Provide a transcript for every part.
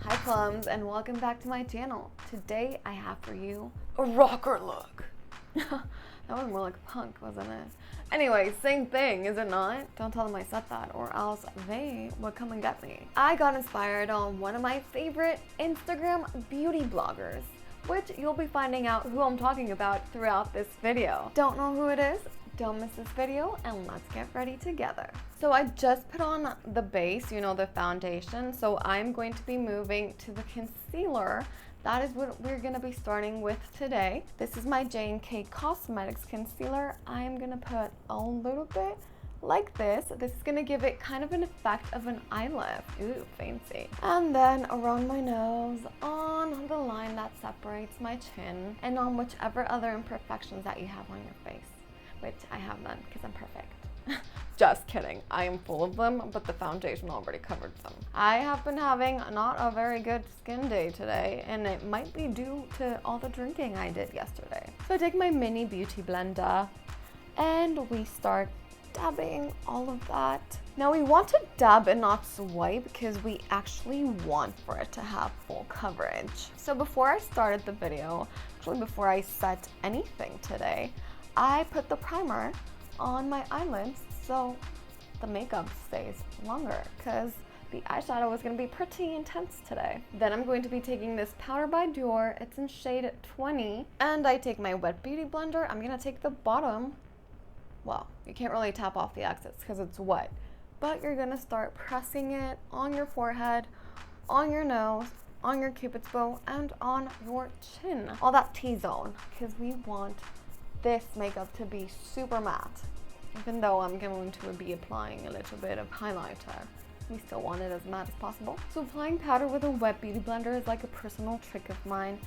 Hi Plums, and welcome back to my channel. Today I have for you a rocker look. That was more like punk, wasn't it? Anyway, same thing, is it not? Don't tell them I said that, or else they would come and get me. I got inspired on one of my favorite Instagram beauty bloggers, which you'll be finding out who I'm talking about throughout this video. Don't know who it is? Don't miss this video, and let's get ready together. So I just put on the base, you know, the foundation. So I'm going to be moving to the concealer. That is what we're gonna be starting with today. This is my J&K Cosmetics concealer. I'm gonna put a little bit like this. This is gonna give it kind of an effect of an eye lift. Ooh, fancy. And then around my nose, on the line that separates my chin, and on whichever other imperfections that you have on your face. Which I have none because I'm perfect. Just kidding. I am full of them, but the foundation already covered them. I have been having not a very good skin day today, and it might be due to all the drinking I did yesterday. So I take my mini beauty blender and we start dabbing all of that. Now we want to dab and not swipe because we actually want for it to have full coverage. So before I started the video, actually before I set anything today, I put the primer on my eyelids so the makeup stays longer because the eyeshadow is going to be pretty intense today. Then I'm going to be taking this powder by Dior. It's in shade 20. And I take my wet beauty blender. I'm going to take the bottom. Well, you can't really tap off the excess because it's wet. But you're going to start pressing it on your forehead, on your nose, on your cupid's bow, and on your chin. All that T-zone because we want this makeup to be super matte. Even though I'm going to be applying a little bit of highlighter, we still want it as matte as possible. So applying powder with a wet beauty blender is like a personal trick of mine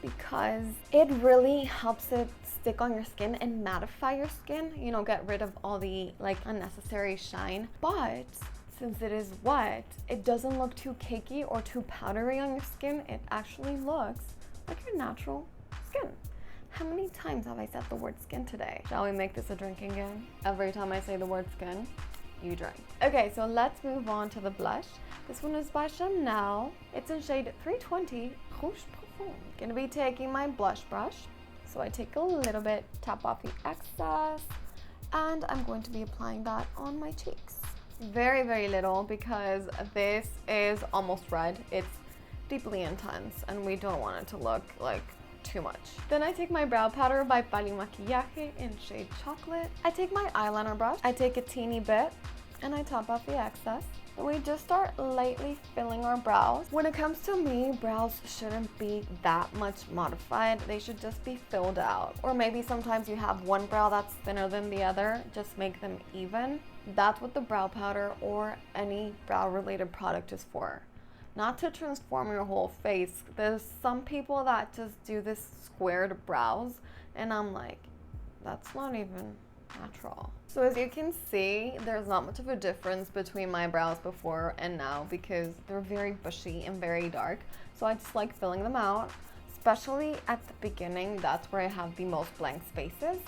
because it really helps it stick on your skin and mattify your skin, you know, get rid of all the like unnecessary shine. But since it is wet, it doesn't look too cakey or too powdery on your skin. It actually looks like your natural skin. How many times have I said the word skin today? Shall we make this a drinking game? Every time I say the word skin, you drink. Okay, so let's move on to the blush. This one is by Chanel. It's in shade 320, Rouge Profond. Gonna be taking my blush brush. So I take a little bit, tap off the excess, and I'm going to be applying that on my cheeks. Very, very little because this is almost red. It's deeply intense and we don't want it to look like too much. Then I take my brow powder by Pali Maquillaje in shade chocolate. I take my eyeliner brush, I take a teeny bit, and I top off the excess. And we just start lightly filling our brows. When it comes to me, brows shouldn't be that much modified. They should just be filled out. Or maybe sometimes you have one brow that's thinner than the other, just make them even. That's what the brow powder or any brow related product is for. Not to transform your whole face. There's some people that just do this squared brows, and I'm like, that's not even natural. So as you can see, there's not much of a difference between my brows before and now because they're very bushy and very dark. So I just like filling them out, especially at the beginning. That's where I have the most blank spaces.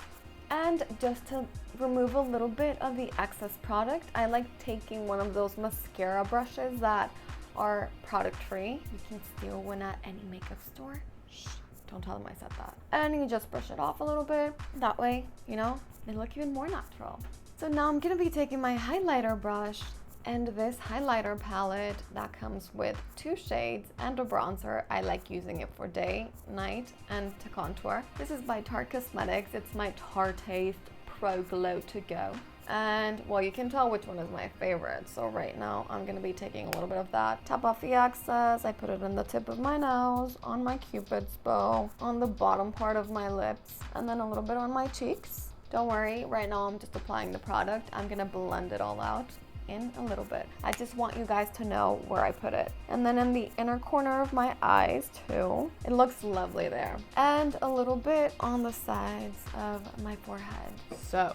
And just to remove a little bit of the excess product, I like taking one of those mascara brushes that are product free. You can steal one at any makeup store. Shh, don't tell them I said that. And you just brush it off a little bit. That way, you know, they look even more natural. So now I'm gonna be taking my highlighter brush and this highlighter palette that comes with 2 shades and a bronzer. I like using it for day, night, and to contour. This is by Tarte Cosmetics. It's my Tarte Pro Glow to Go. And well, you can tell which one is my favorite. So right now I'm gonna be taking a little bit of that. Tap off the excess. I put it on the tip of my nose, on my cupid's bow, on the bottom part of my lips, and then a little bit on my cheeks. Don't worry, right now I'm just applying the product. I'm gonna blend it all out in a little bit. I just want you guys to know where I put it. And then in the inner corner of my eyes too. It looks lovely there. And a little bit on the sides of my forehead. So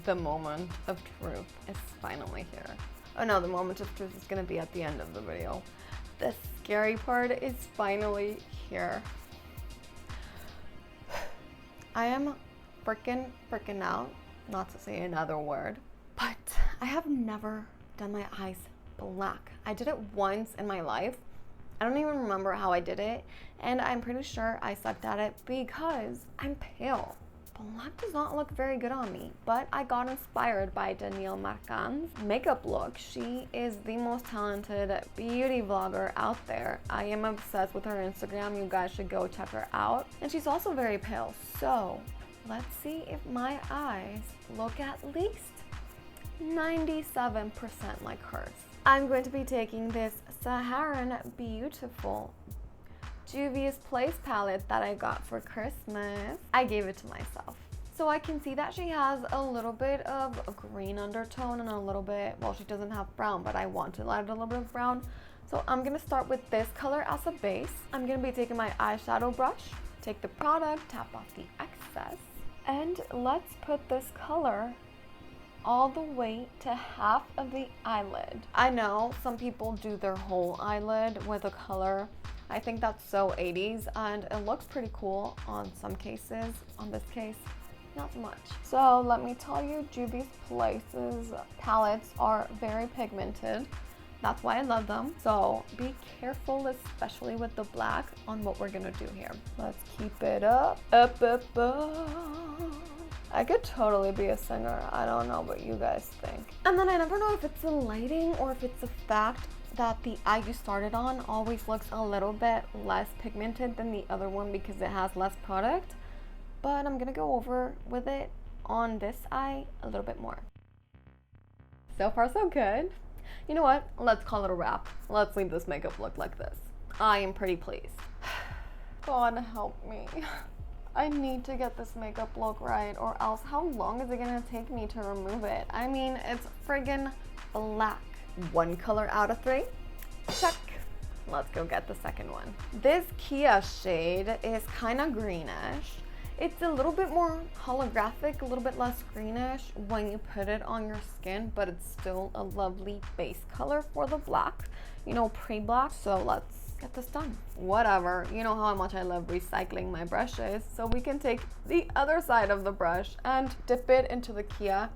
the moment of truth is finally here. Oh no, the moment of truth is gonna be at the end of the video. The scary part is finally here. I am freaking out, not to say another word, but I have never done my eyes black. I did it once in my life I don't even remember how I did it, and I'm pretty sure I sucked at it because I'm pale. Black does not look very good on me, but I got inspired by Danielle Marcan's makeup look. She is the most talented beauty vlogger out there. I am obsessed with her Instagram. You guys should go check her out. And she's also very pale, so let's see if my eyes look at least 97% like hers. I'm going to be taking this Saharan Beautiful Juvia's Place palette that I got for Christmas. I gave it to myself. So I can see that she has a little bit of a green undertone and a little bit, well, she doesn't have brown, but I want to add a little bit of brown. So I'm gonna start with this color as a base. I'm gonna be taking my eyeshadow brush, take the product, tap off the excess, and let's put this color all the way to half of the eyelid. I know some people do their whole eyelid with a color. I think that's so 80s, and it looks pretty cool on some cases. On this case, not so much. So let me tell you, Juvia's Place's palettes are very pigmented. That's why I love them. So be careful, especially with the black, on what we're gonna do here. Let's keep it up, up, up, up. I could totally be a singer. I don't know what you guys think. And then I never know if it's the lighting or if it's the fact that the eye you started on always looks a little bit less pigmented than the other one because it has less product. But I'm gonna go over with it on this eye a little bit more. So far so good. You know what? Let's call it a wrap. Let's leave this makeup look like this. I am pretty pleased. God help me. I need to get this makeup look right, or else how long is it gonna take me to remove it? I mean, it's friggin' black. 1 color out of 3. Check. Let's go get the second one. This Kia shade is kind of greenish. It's a little bit more holographic, a little bit less greenish when you put it on your skin, but it's still a lovely base color for the black, you know, pre-black. So let's get this done. Whatever, you know how much I love recycling my brushes, so we can take the other side of the brush and dip it into the Kia,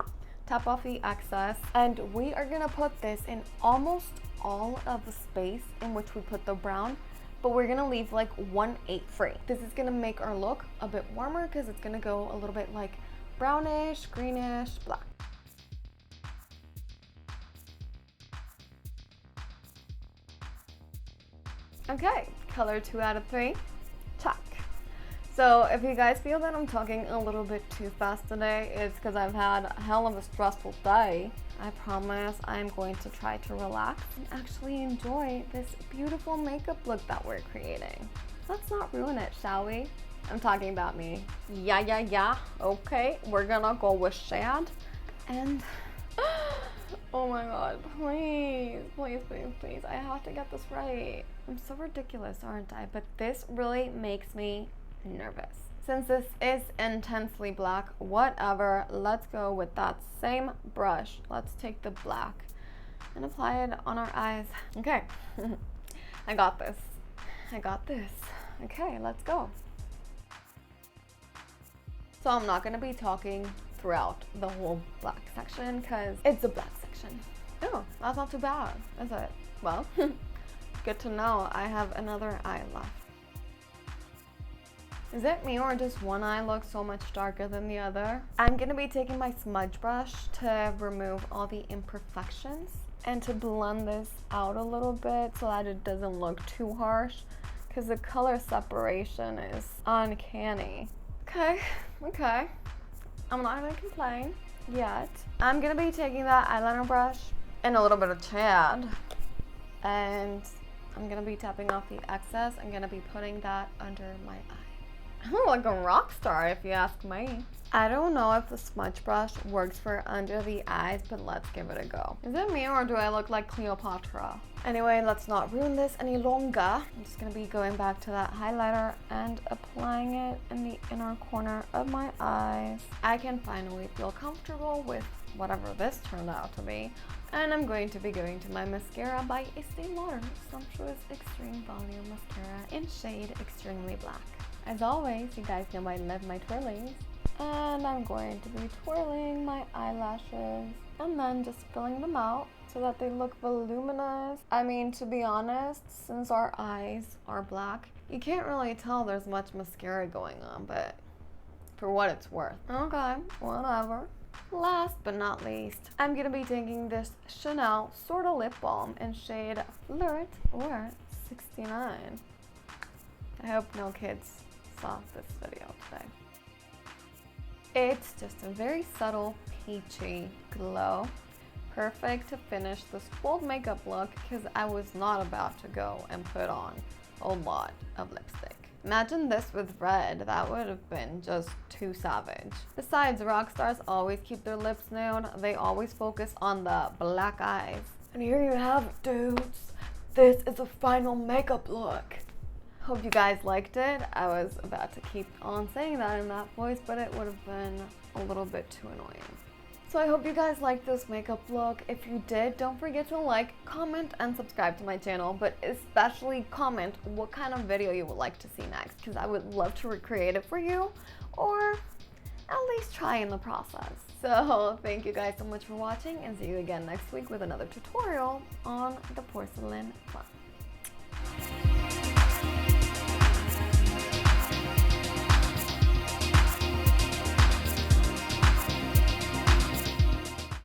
tap off the excess, and we are gonna put this in almost all of the space in which we put the brown, but we're gonna leave like 1/8 free. This is gonna make our look a bit warmer because it's gonna go a little bit like brownish, greenish, black. Okay, color 2 out of 3, check. So if you guys feel that I'm talking a little bit too fast today, it's because I've had a hell of a stressful day. I promise I'm going to try to relax and actually enjoy this beautiful makeup look that we're creating. Let's not ruin it, shall we? I'm talking about me. Yeah. Okay, we're gonna go with shad and oh my god, please. I have to get this right. I'm so ridiculous, aren't I? But this really makes me nervous. Since this is intensely black, whatever, let's go with that same brush. Let's take the black and apply it on our eyes. Okay, I got this. Okay, let's go. So I'm not gonna be talking throughout the whole black section because it's a black section. Oh, that's not too bad, is it? Well, good to know I have another eye left. Is it me or does one eye look so much darker than the other? I'm gonna be taking my smudge brush to remove all the imperfections and to blend this out a little bit so that it doesn't look too harsh because the color separation is uncanny. Okay. I'm not gonna complain yet. I'm gonna be taking that eyeliner brush and a little bit of shad, and I'm gonna be tapping off the excess. I'm gonna be putting that under my eye. I look like a rock star if you ask me. I don't know if the smudge brush works for under the eyes, but let's give it a go. Is it me or do I look like Cleopatra? Anyway, let's not ruin this any longer. I'm just gonna be going back to that highlighter and applying it in the inner corner of my eyes. I can finally feel comfortable with whatever this turned out to be. And I'm going to be going to my mascara by Estee Lauder Sumptuous Extreme Volume Mascara in shade Extremely Black. As always, you guys know I love my twirlings. And I'm going to be twirling my eyelashes and then just filling them out so that they look voluminous. I mean, to be honest, since our eyes are black, you can't really tell there's much mascara going on, but for what it's worth. Okay, whatever. Last but not least, I'm gonna be taking this Chanel Sorta Lip Balm in shade Flirt or 69. I hope no kids saw this video today. It's just a very subtle peachy glow. Perfect to finish this bold makeup look because I was not about to go and put on a lot of lipstick. Imagine this with red, that would have been just too savage. Besides, rock stars always keep their lips nude. They always focus on the black eyes. And here you have it, dudes. This is a final makeup look. Hope you guys liked it. I was about to keep on saying that in that voice, but it would have been a little bit too annoying. So I hope you guys liked this makeup look. If you did, don't forget to like, comment, and subscribe to my channel, but especially comment what kind of video you would like to see next, because I would love to recreate it for you, or at least try in the process. So thank you guys so much for watching, and see you again next week with another tutorial on the porcelain Plums.